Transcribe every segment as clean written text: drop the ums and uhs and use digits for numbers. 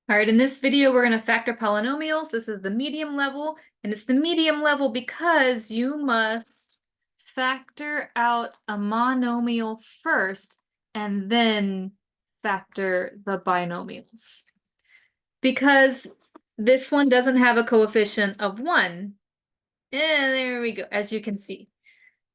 All right, in this video, we're going to factor polynomials. This is the medium level, and it's the medium level because you must factor out a monomial first and then factor the binomials. Because this one doesn't have a coefficient of 1. And there we go, as you can see.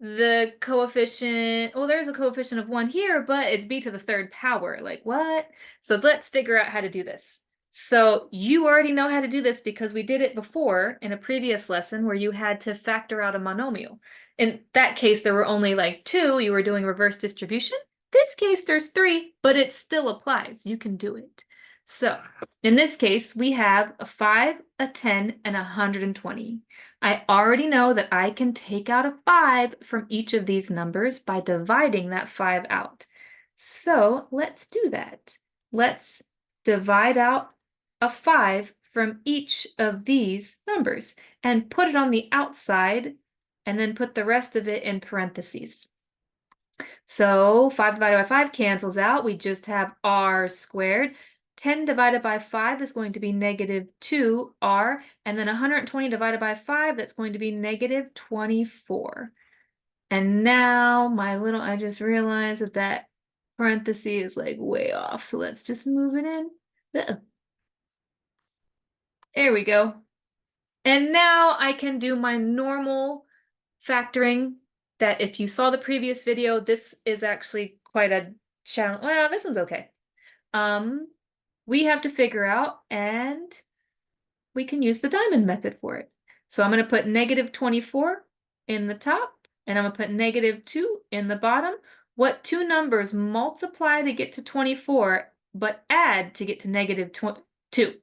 The coefficient, well, there's a coefficient of 1 here, but it's b to the third power. Like, what? So let's figure out how to do this. So you already know how to do this because we did it before in a previous lesson where you had to factor out a monomial. In that case, there were only like 2. You were doing reverse distribution. This case, there's 3, but it still applies. You can do it. So in this case, we have a 5, a 10, and 120. I already know that I can take out a 5 from each of these numbers by dividing that 5 out. So let's do that. Let's divide out a 5 from each of these numbers and put it on the outside and then put the rest of it in parentheses. So 5 divided by 5 cancels out. We just have r squared. 10 divided by 5 is going to be negative 2r, and then 120 divided by 5, that's going to be negative 24. And now I just realized that that parenthesis is like way off, so let's just move it in. There we go. And now I can do my normal factoring that if you saw the previous video, this is actually quite a challenge. Well, this one's okay. We have to figure out, and we can use the diamond method for it. So I'm going to put negative 24 in the top, and I'm going to put negative 2 in the bottom. What 2 numbers multiply to get to 24, but add to get to negative 2?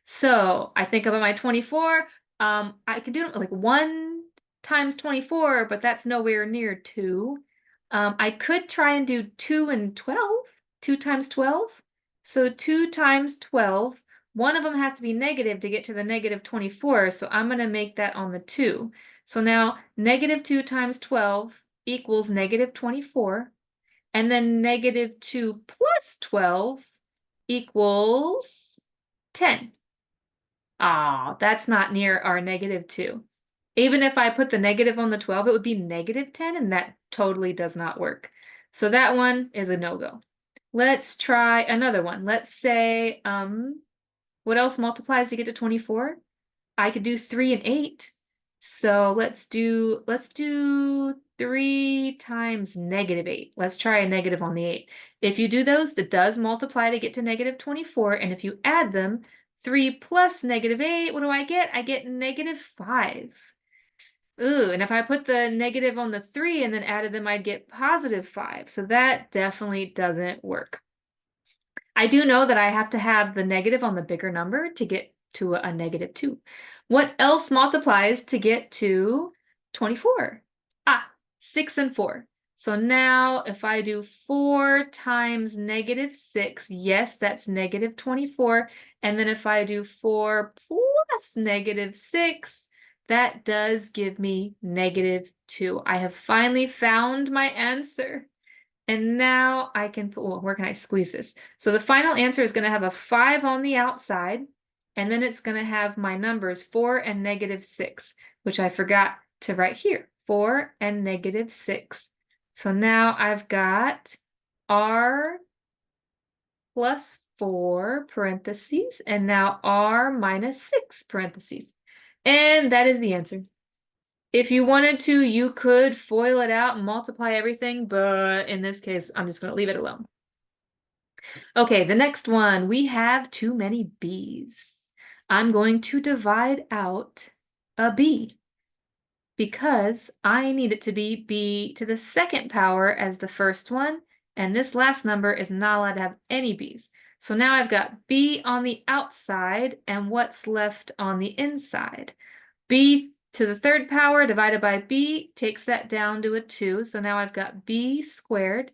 So I think about my 24. I could do like 1 times 24, but that's nowhere near 2. I could try and do 2 and 12, 2 times 12. So 2 times 12, one of them has to be negative to get to the negative 24, so I'm going to make that on the 2. So now negative 2 times 12 equals negative 24, and then negative 2 plus 12 equals 10. Ah, that's not near our negative 2. Even if I put the negative on the 12, it would be negative 10, and that totally does not work. So that one is a no-go. Let's try another one. Let's say, what else multiplies to get to 24? I could do 3 and 8. So let's do 3 times negative 8. Let's try a negative on the 8. If you do those, that does multiply to get to negative 24, and if you add them, 3 plus negative 8, what do I get? I get negative 5. Ooh, and if I put the negative on the 3 and then added them, I'd get positive 5. So that definitely doesn't work. I do know that I have to have the negative on the bigger number to get to a negative 2. What else multiplies to get to 24? 6 and 4. So now if I do 4 times negative 6, yes, that's negative 24. And then if I do 4 plus negative 6, that does give me negative 2. I have finally found my answer. And now I can put, well, where can I squeeze this? So the final answer is going to have a 5 on the outside, and then it's going to have my numbers 4 and negative 6, which I forgot to write here, 4 and negative 6. So now I've got r plus 4 parentheses, and now r minus 6 parentheses. And that is the answer. If you wanted to, you could FOIL it out and multiply everything, but in this case, I'm just going to leave it alone. Okay, the next one, we have too many b's. I'm going to divide out a b because I need it to be b to the second power as the first one, and this last number is not allowed to have any b's. So now I've got b on the outside, and what's left on the inside? B to the third power divided by b takes that down to a 2. So now I've got b squared.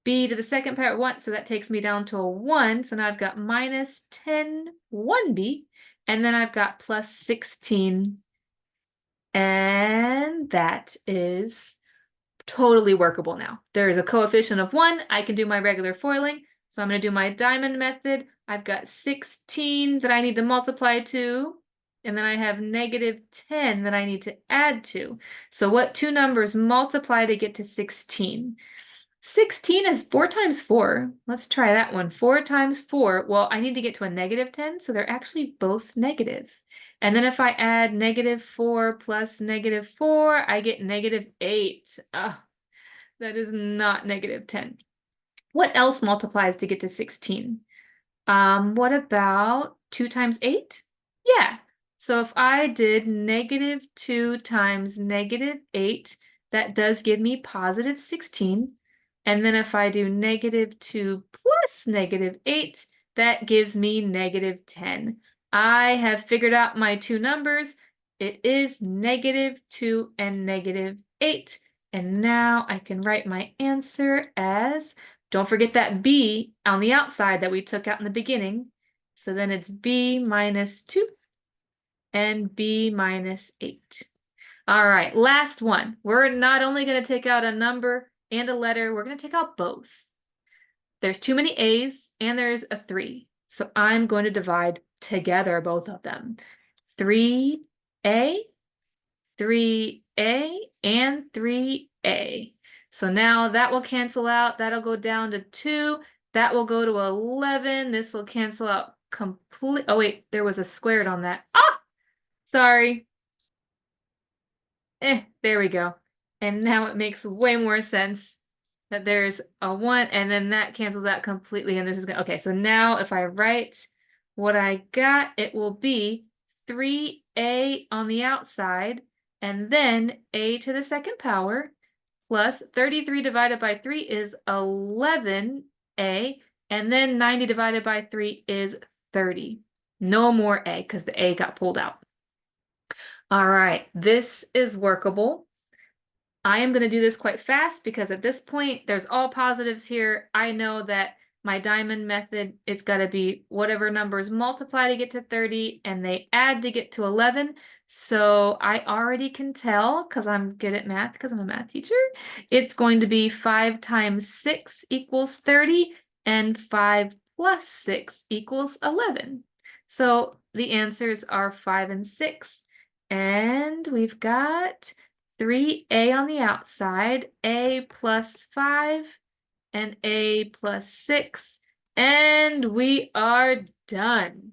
B to the second power 1, so that takes me down to a 1. So now I've got minus 10 1b, and then I've got plus 16. And that is totally workable now. There is a coefficient of 1. I can do my regular foiling. So I'm going to do my diamond method. I've got 16 that I need to multiply to, and then I have negative 10 that I need to add to. So what two numbers multiply to get to 16? 16 is 4 times 4. Let's try that one. 4 times 4. Well, I need to get to a negative 10, so they're actually both negative. And then if I add negative 4 plus negative 4, I get negative 8. That is not negative 10. What else multiplies to get to 16? What about 2 times 8? Yeah. So if I did negative 2 times negative 8, that does give me positive 16. And then if I do negative 2 plus negative 8, that gives me negative 10. I have figured out my two numbers. It is negative 2 and negative 8. And now I can write my answer as, don't forget that b on the outside that we took out in the beginning. So then it's b minus 2 and b minus 8. All right, last one. We're not only going to take out a number and a letter, we're going to take out both. There's too many a's and there's a 3. So I'm going to divide together both of them. 3a, 3a, and 3a. So now that will cancel out. That'll go down to 2. That will go to 11. This will cancel out complete. Oh, wait, there was a squared on that. Ah, sorry. There we go. And now it makes way more sense that there's a 1, and then that cancels out completely, and this is going to, okay, so now if I write what I got, it will be 3a on the outside, and then a to the second power, plus 33 divided by 3 is 11a, and then 90 divided by 3 is 30. No more a, because the a got pulled out. All right, this is workable. I am going to do this quite fast because at this point, there's all positives here. I know that my diamond method, it's got to be whatever numbers multiply to get to 30 and they add to get to 11. So I already can tell, because I'm good at math, because I'm a math teacher, it's going to be 5 times 6 equals 30, and 5 plus 6 equals 11. So the answers are 5 and 6. And we've got 3a on the outside, a plus 5, and a plus 6, and we are done.